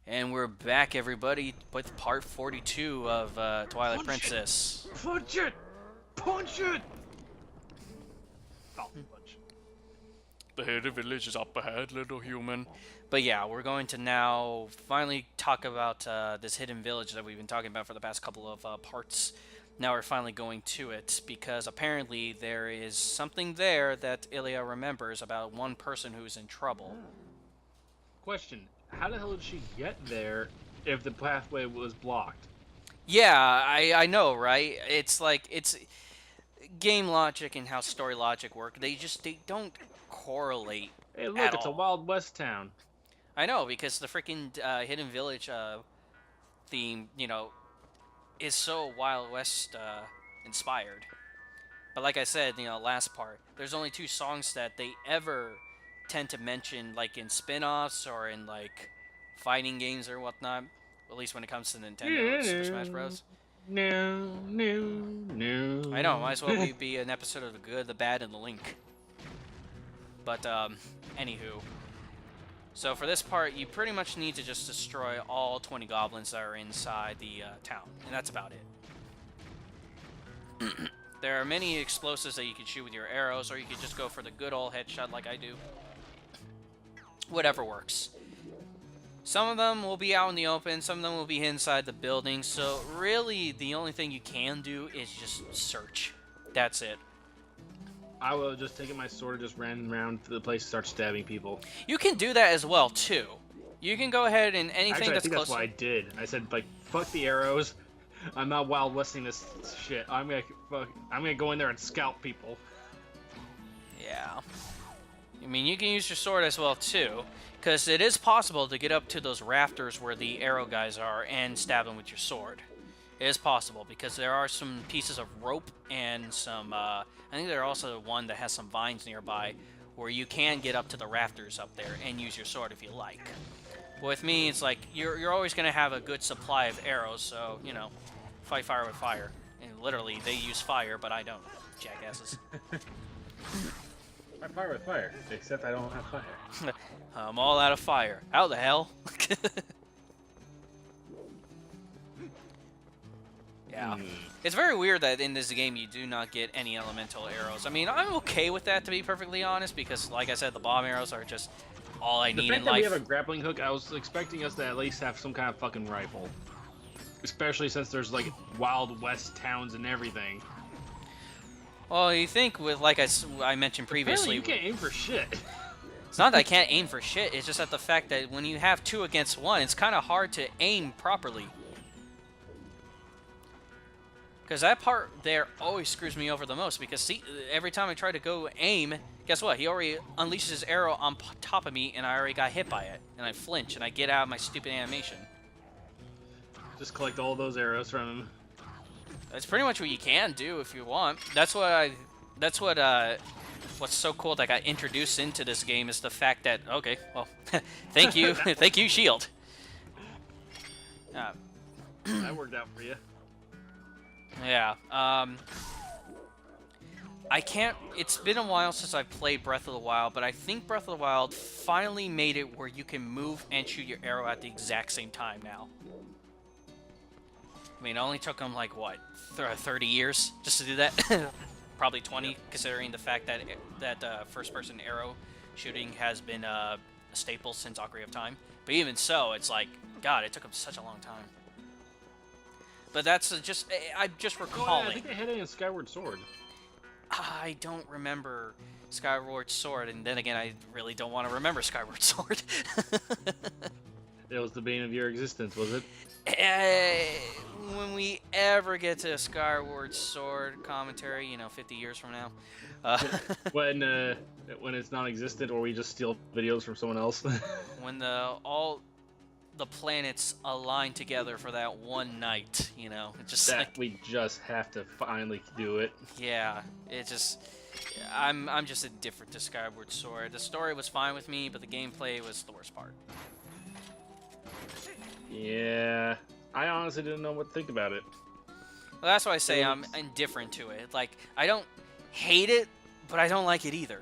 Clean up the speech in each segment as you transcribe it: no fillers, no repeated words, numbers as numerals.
And we're back, everybody, with part 42 of Twilight Punch Princess. It. Punch it! Punch it! Oh, punch. The head of village is up ahead, little human. But yeah, we're going to now finally talk about this hidden village that we've been talking about for the past couple of parts. Now we're finally going to it, because apparently there is something there that Ilya remembers about one person who's in trouble. Question: how the hell did she get there if the pathway was blocked? Yeah, I know, right? It's like, it's game logic and how story logic work. They don't correlate Hey, look, at it's a all. Wild West town. I know, because the freaking Hidden Village theme, is so Wild West inspired. But like I said, last part, there's only two songs that they ever tend to mention, like in spin-offs or in like fighting games or whatnot. At least when it comes to Nintendo Super Smash Bros. No, no, no. I know, might as well be an episode of the good, the bad, and the Link. But anywho. So for this part, you pretty much need to just destroy all 20 goblins that are inside the town, and that's about it. There are many explosives that you can shoot with your arrows, or you can just go for the good old headshot like I do. Whatever works. Some of them will be out in the open, some of them will be inside the building, so really the only thing you can do is just search. That's it. I will have just taken my sword and just ran around to the place and start stabbing people. You can do that as well, too. You can go ahead and anything Actually, that's I think close. that's what I did. I said, like, fuck the arrows. I'm not Wild Westing this shit. I'm gonna go in there and scalp people. Yeah. I mean, you can use your sword as well, too. Because it is possible to get up to those rafters where the arrow guys are and stab them with your sword. It is possible, because there are some pieces of rope and some, I think there's also one that has some vines nearby where you can get up to the rafters up there and use your sword if you like. With me, it's like, you're always going to have a good supply of arrows, so, fight fire with fire. And literally, they use fire, but I don't. Jackasses. I fire with fire, except I don't have fire. I'm all out of fire. How the hell? Yeah. It's very weird that in this game you do not get any elemental arrows. I mean, I'm okay with that, to be perfectly honest, because, like I said, the bomb arrows are just all I need in The fact that life. we have a grappling hook, I was expecting us to at least have some kind of fucking rifle. Especially since there's, like, Wild West towns and everything. Well, you think with, like I mentioned previously... Apparently you can't aim for shit. It's not that I can't aim for shit, it's just that the fact that when you have 2 against 1, it's kind of hard to aim properly. Because that part there always screws me over the most, because see, every time I try to go aim, guess what? He already unleashes his arrow on top of me, and I already got hit by it. And I flinch, and I get out of my stupid animation. Just collect all those arrows from him. That's pretty much what you can do if you want. What's so cool that got introduced into this game is the fact that, okay, well, thank you, thank you, Shield. That worked out for you. Yeah, I can't, it's been a while since I've played Breath of the Wild, but I think Breath of the Wild finally made it where you can move and shoot your arrow at the exact same time now. I mean, it only took them, like, what, 30 years just to do that? Probably 20, yep. Considering the fact that first-person arrow shooting has been a staple since Ocarina of Time. But even so, it's like, God, it took them such a long time. But that's I'm just recalling. I think they had it in Skyward Sword. I don't remember Skyward Sword, and then again, I really don't want to remember Skyward Sword. It was the bane of your existence, was it? When we ever get to a Skyward Sword commentary, 50 years from now. When it's non-existent, or we just steal videos from someone else. When all the planets align together for that one night, it just we just have to finally do it. Yeah, it just, I'm just indifferent to Skyward Sword. The story was fine with me, but the gameplay was the worst part. Yeah, I honestly didn't know what to think about it. Well, that's why I say I'm indifferent to it. Like, I don't hate it, but I don't like it either.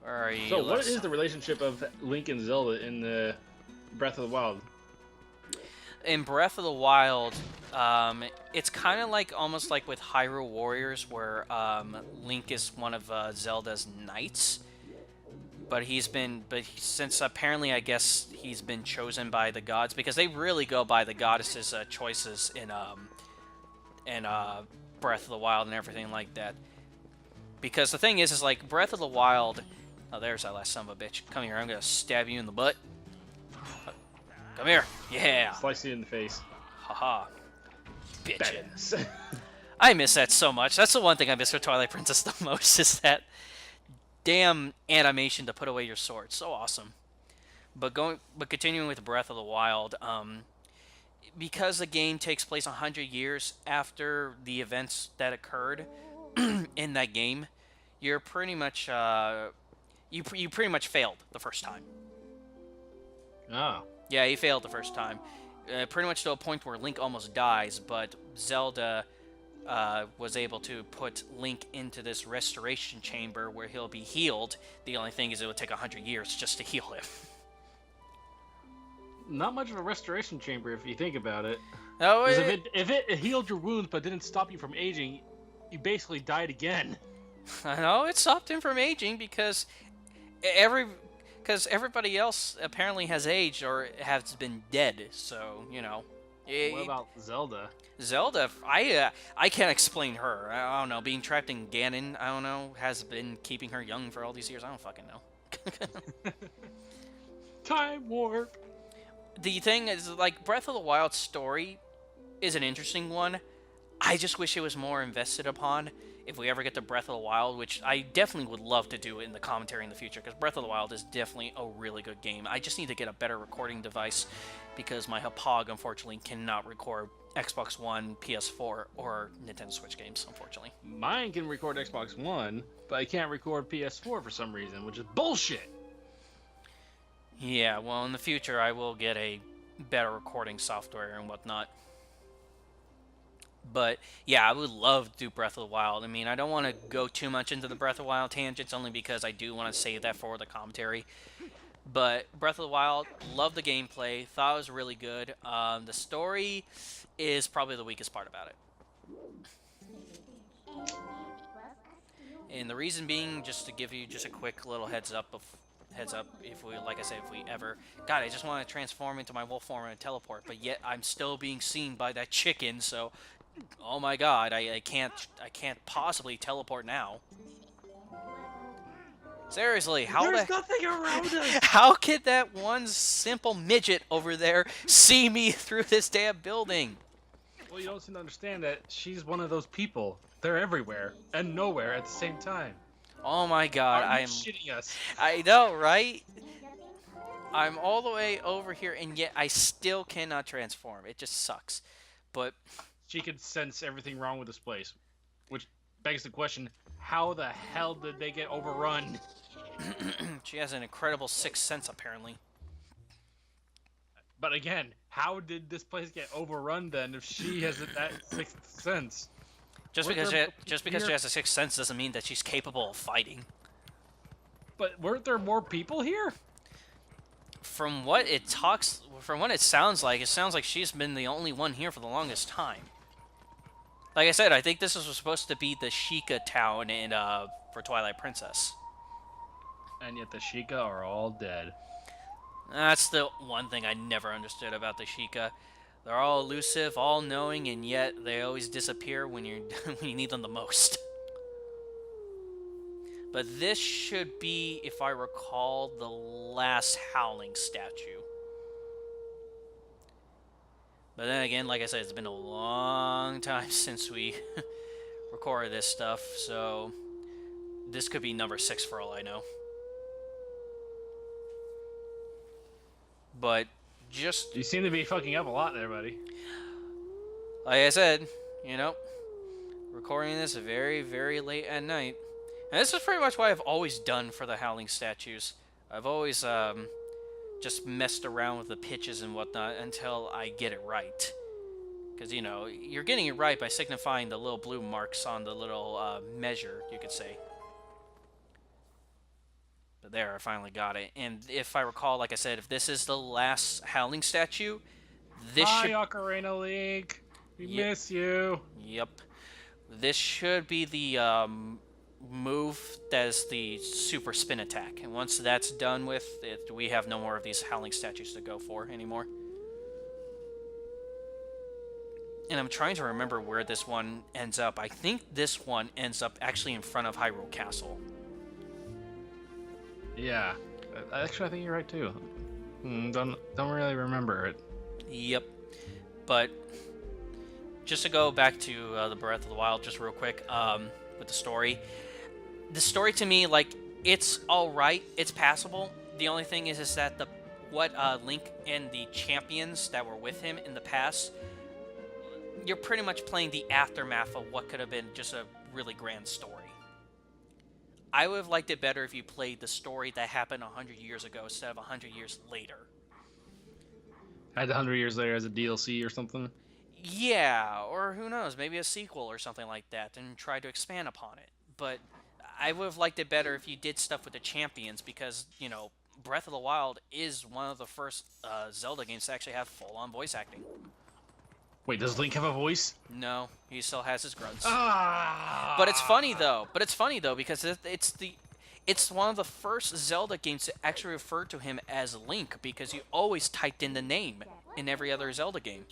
Where are you? So, what is the relationship of Link and Zelda in the Breath of the Wild? In Breath of the Wild, it's kind of like almost like with Hyrule Warriors, where Link is one of Zelda's knights, but since apparently I guess he's been chosen by the gods, because they really go by the goddesses' choices in Breath of the Wild and everything like that. Because the thing is like Breath of the Wild. Oh, there's that last son of a bitch. Come here, I'm gonna stab you in the butt. Come here. Yeah. Slice you in the face. Haha. Bitchin'. I miss that so much. That's the one thing I miss with Twilight Princess the most, is that damn animation to put away your sword. So awesome. But continuing with Breath of the Wild, because the game takes place 100 years after the events that occurred in that game, you're pretty much you pretty much failed the first time. Oh. Yeah, he failed the first time. Pretty much to a point where Link almost dies, but Zelda was able to put Link into this restoration chamber where he'll be healed. The only thing is it would take 100 years just to heal him. Not much of a restoration chamber if you think about it. Oh, if it healed your wounds but didn't stop you from aging, you basically died again. I know, it stopped him from aging because everybody else apparently has aged or has been dead, so, you know. What about Zelda? Zelda, I can't explain her. I don't know, being trapped in Ganon, I don't know, has been keeping her young for all these years. I don't fucking know. Time warp! The thing is, like, Breath of the Wild story is an interesting one. I just wish it was more invested upon if we ever get to Breath of the Wild, which I definitely would love to do in the commentary in the future, because Breath of the Wild is definitely a really good game. I just need to get a better recording device, because my Hauppauge, unfortunately, cannot record Xbox One, PS4, or Nintendo Switch games, unfortunately. Mine can record Xbox One, but I can't record PS4 for some reason, which is bullshit! Yeah, well, in the future, I will get a better recording software and whatnot. But, yeah, I would love to do Breath of the Wild. I mean, I don't want to go too much into the Breath of the Wild tangents, only because I do want to save that for the commentary. But Breath of the Wild, love the gameplay, thought it was really good. The story is probably the weakest part about it. And the reason being, just to give you just a quick little heads up, if we, like I said, if we ever... God, I just want to transform into my wolf form and teleport, but yet I'm still being seen by that chicken, so... Oh my god, I can't possibly teleport now. Seriously, There's nothing around us! How could that one simple midget over there see me through this damn building? Well, you don't seem to understand that she's one of those people. They're everywhere and nowhere at the same time. Oh my god, I'm shitting us. I know, right? I'm all the way over here, and yet I still cannot transform. It just sucks. But she can sense everything wrong with this place, which begs the question: how the hell did they get overrun? She has an incredible sixth sense, apparently. But again, how did this place get overrun then if she has that sixth sense? Just because she has a sixth sense doesn't mean that she's capable of fighting. But weren't there more people here? From what it sounds like she's been the only one here for the longest time. Like I said, I think this was supposed to be the Sheikah town in for Twilight Princess. And yet the Sheikah are all dead. That's the one thing I never understood about the Sheikah. They're all elusive, all-knowing, and yet they always disappear when you when you need them the most. But this should be, if I recall, the last Howling statue. But then again, like I said, it's been a long time since we recorded this stuff, so this could be number 6 for all I know. But just... You seem to be fucking up a lot there, buddy. Like I said, you know, recording this very, very late at night. And this is pretty much what I've always done for the Howling statues. I've always just messed around with the pitches and whatnot until I get it right. Because, you know, you're getting it right by signifying the little blue marks on the little measure, you could say. But there, I finally got it. And if I recall, like I said, if this is the last Howling statue, this Hi, should... Ocarina Link. We Yep. miss you. Yep. This should be the move that is the super spin attack. And once that's done with, we have no more of these Howling statues to go for anymore. And I'm trying to remember where this one ends up. I think this one ends up actually in front of Hyrule Castle. Yeah. Actually, I think you're right too. Don't really remember it. Yep. But just to go back to the Breath of the Wild just real quick with the story. The story to me, like, it's alright. It's passable. The only thing is that what Link and the champions that were with him in the past, you're pretty much playing the aftermath of what could have been just a really grand story. I would have liked it better if you played the story that happened 100 years ago instead of 100 years later. Had 100 years later as a DLC or something? Yeah, or who knows, maybe a sequel or something like that, and try to expand upon it. But I would have liked it better if you did stuff with the champions, because, you know, Breath of the Wild is one of the first Zelda games to actually have full-on voice acting. Wait, does Link have a voice? No, he still has his grunts. Ah! But it's funny though. Because it's one of the first Zelda games to actually refer to him as Link, because you always typed in the name in every other Zelda game.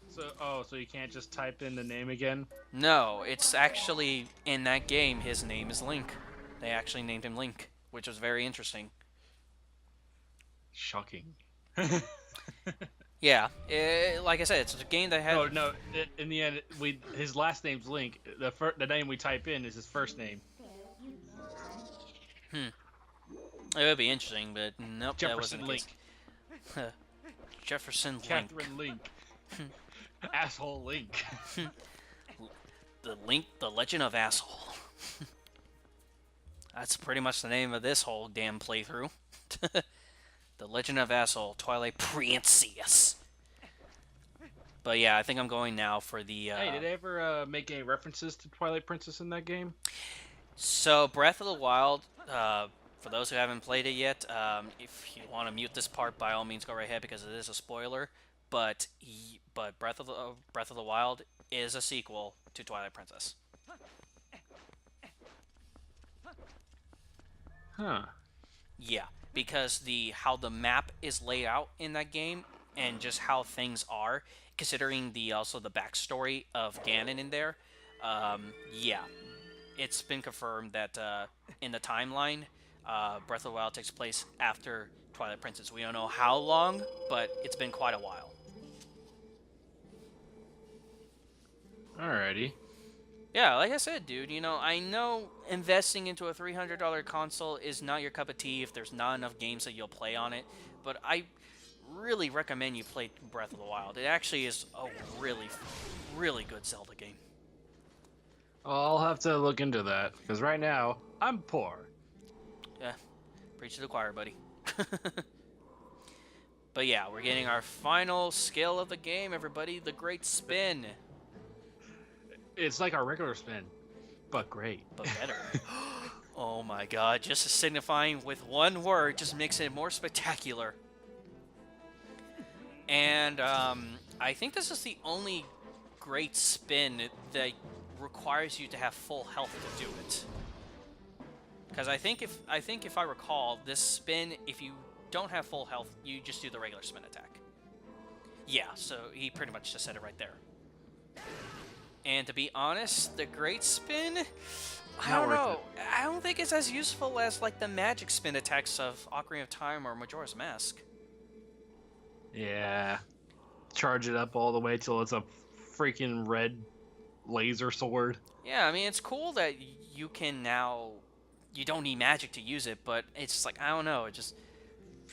So you can't just type in the name again? No, it's actually in that game his name is Link. They actually named him Link, which was very interesting. Shocking. Yeah, like I said, it's a game that had... No. In the end, his last name's Link. The name we type in is his first name. It would be interesting, but nope, that wasn't the Link. case. Jefferson Link. Catherine Link. Asshole Link. The Legend of Asshole. That's pretty much the name of this whole damn playthrough. The Legend of Asshole, Twilight Princess. But yeah, I think I'm going now for the... Hey, did they ever make any references to Twilight Princess in that game? So, Breath of the Wild, for those who haven't played it yet, if you want to mute this part, by all means go right ahead, because it is a spoiler. But Breath of the Wild is a sequel to Twilight Princess. Huh. Yeah, because how the map is laid out in that game, and just how things are, considering also the backstory of Ganon in there. Yeah, it's been confirmed that in the timeline, Breath of the Wild takes place after Twilight Princess. We don't know how long, but it's been quite a while. Alrighty. Yeah, like I said, dude, you know, I know investing into a $300 console is not your cup of tea if there's not enough games that you'll play on it, but I really recommend you play Breath of the Wild. It actually is a really, really good Zelda game. I'll have to look into that, because right now, I'm poor. Yeah, preach to the choir, buddy. But yeah, we're getting our final skill of the game, everybody, the Great Spin. It's like our regular spin, but great. But better. Oh my god, just signifying with one word just makes it more spectacular. And I think this is the only Great Spin that requires you to have full health to do it. Because I think if I recall, this spin, if you don't have full health, you just do the regular spin attack. Yeah, so he pretty much just said it right there. And to be honest, the Great Spin, I don't know. I don't think it's as useful as like the magic spin attacks of Ocarina of Time or Majora's Mask. Yeah. Charge it up all the way till it's a freaking red laser sword. Yeah, I mean, it's cool that you can now... You don't need magic to use it, but it's just like, I don't know. It just...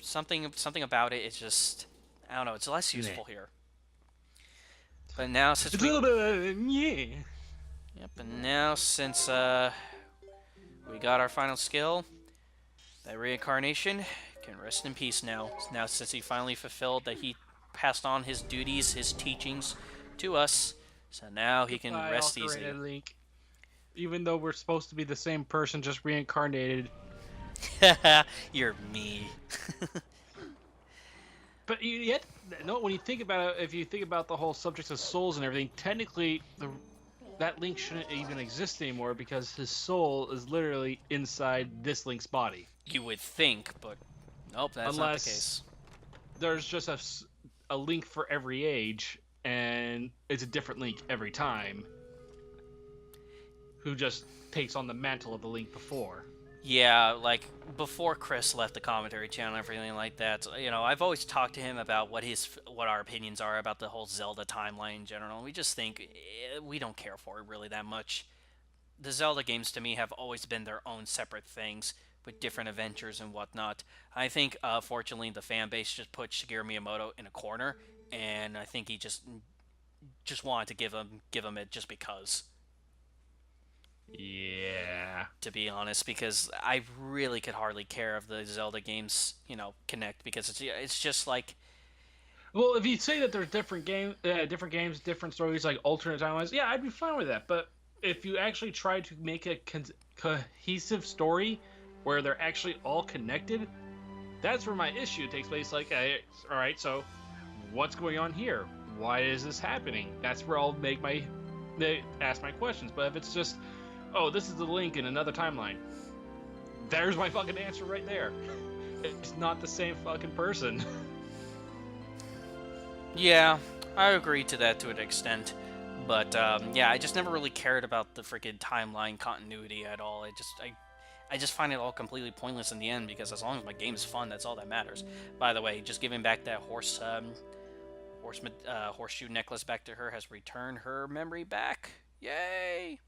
Something about it, it's just... I don't know. It's less useful here. But now since we... yeah. Yep, and now since we got our final skill, that reincarnation can rest in peace now. Now since he finally fulfilled that he passed on his duties, his teachings to us, so now he can rest easy. Link. Even though we're supposed to be the same person, just reincarnated, You're me. But yet, no. When you think about it, if you think about the whole subject of souls and everything, technically, that Link shouldn't even exist anymore because his soul is literally inside this Link's body. You would think, but nope, that's not the Unless case. there's just a Link for every age, and it's a different Link every time, who just takes on the mantle of the Link before. Yeah, like before Chris left the commentary channel and everything like that, you know, I've always talked to him about what our opinions are about the whole Zelda timeline in general. And we just think we don't care for it really that much. The Zelda games to me have always been their own separate things with different adventures and whatnot. I think, fortunately, the fan base just put Shigeru Miyamoto in a corner, and I think he just wanted to give him it just because. Yeah. To be honest, because I really could hardly care if the Zelda games, you know, connect because it's just like Well, if you say that there's different games, different stories, like alternate timelines, yeah, I'd be fine with that. But if you actually try to make a cohesive story where they're actually all connected, that's where my issue takes place. Like, all right, so what's going on here? Why is this happening? That's where I'll ask my questions. But if it's just, oh, this is the Link in another timeline, there's my fucking answer right there. It's not the same fucking person. yeah, I agree to that to an extent. But yeah, I just never really cared about the freaking timeline continuity at all. I just find it all completely pointless in the end because as long as my game is fun, that's all that matters. By the way, just giving back that horseshoe necklace back to her has returned her memory back. Yay!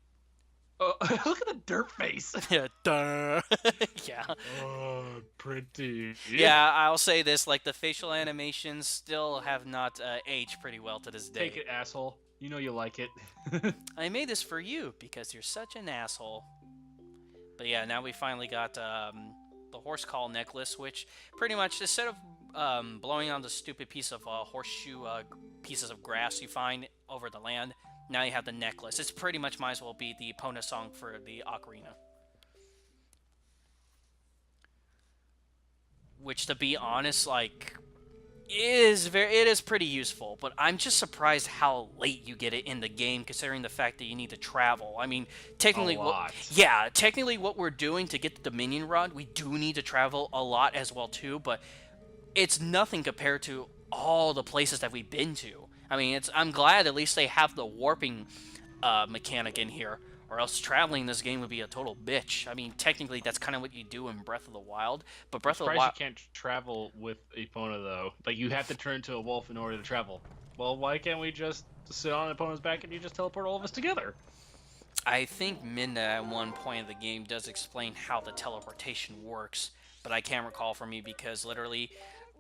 Oh, look at the dirt face. Yeah, duh. Yeah. Oh, pretty. Yeah, I'll say this: like the facial animations still have not aged pretty well to this day. Take it, asshole. You know you like it. I made this for you because you're such an asshole. But yeah, now we finally got the horse call necklace, which pretty much instead of blowing on the stupid piece of horseshoe pieces of grass you find over the land, now you have the necklace. It's pretty much might as well be the Epona song for the ocarina. Which, to be honest, like, it is pretty useful, but I'm just surprised how late you get it in the game, considering the fact that you need to travel. I mean, technically, technically, what we're doing to get the Dominion Rod, we do need to travel a lot as well too, but it's nothing compared to all the places that we've been to. I mean, I'm glad at least they have the warping mechanic in here, or else traveling this game would be a total bitch. I mean, technically, that's kind of what you do in Breath of the Wild, but Breath of the Wild... you can't travel with Epona, though. Like, you have to turn into a wolf in order to travel. Well, why can't we just sit on Epona's back and you just teleport all of us together? I think Midna at one point in the game does explain how the teleportation works, but I can't recall for me because literally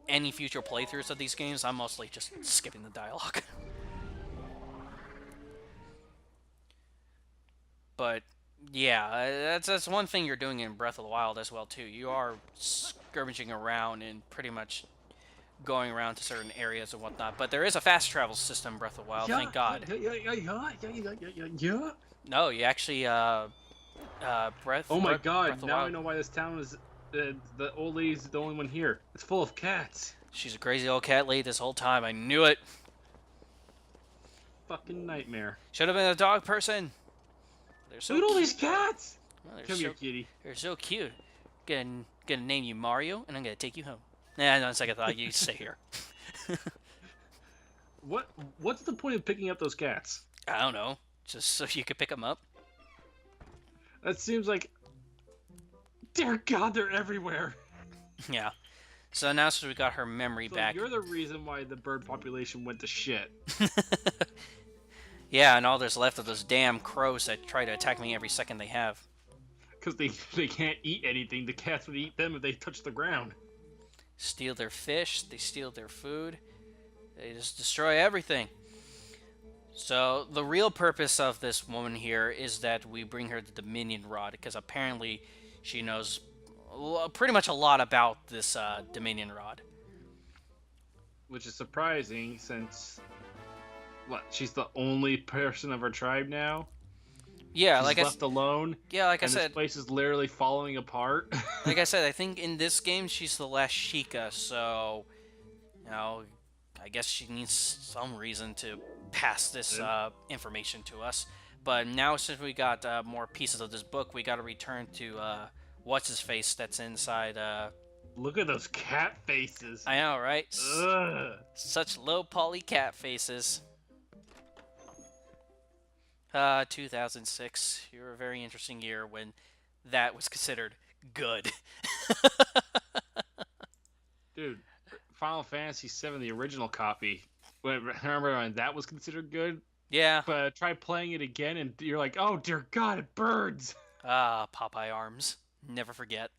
any future playthroughs of these games, I'm mostly just skipping the dialogue. But yeah, that's one thing you're doing in Breath of the Wild as well too. You are skirmishing around and pretty much going around to certain areas and whatnot. But there is a fast travel system in Breath of the Wild, thank God. Yeah. No, you actually Breath. Oh my Breath God! of the Now Wild. I know why this town is. The old lady's the only one here. It's full of cats. She's a crazy old cat lady this whole time. I knew it. Fucking nightmare. Should have been a dog person. They're so Look at all cute. these cats. Well, Come here, kitty. They're so cute. Gonna name you Mario, and I'm gonna take you home. Nah, no, second thought, you stay here. What's the point of picking up those cats? I don't know. Just so you could pick them up. That seems like. Dear God, they're everywhere. Yeah. So now since we got her memory back. You're the reason why the bird population went to shit. Yeah, and all there's left of those damn crows that try to attack me every second they have. Because they can't eat anything. The cats would eat them if they touched the ground. Steal their fish. They steal their food. They just destroy everything. So the real purpose of this woman here is that we bring her the Dominion Rod, because apparently she knows pretty much a lot about this Dominion Rod. Which is surprising since... What, she's the only person of her tribe now? Yeah, She's left alone, like I and this said, place is literally falling apart. I think in this game she's the last Sheikah, so you know, I guess she needs some reason to pass this information to us. But now, since we got more pieces of this book, we got to return to what's his face that's inside. Look at those cat faces. I know, right? Ugh. Such low poly cat faces. 2006. You're a very interesting year when that was considered good. Dude, Final Fantasy VII, the original copy. Remember when that was considered good? Yeah. But try playing it again, and you're like, oh dear God, it burns. Ah, Popeye arms. Never forget.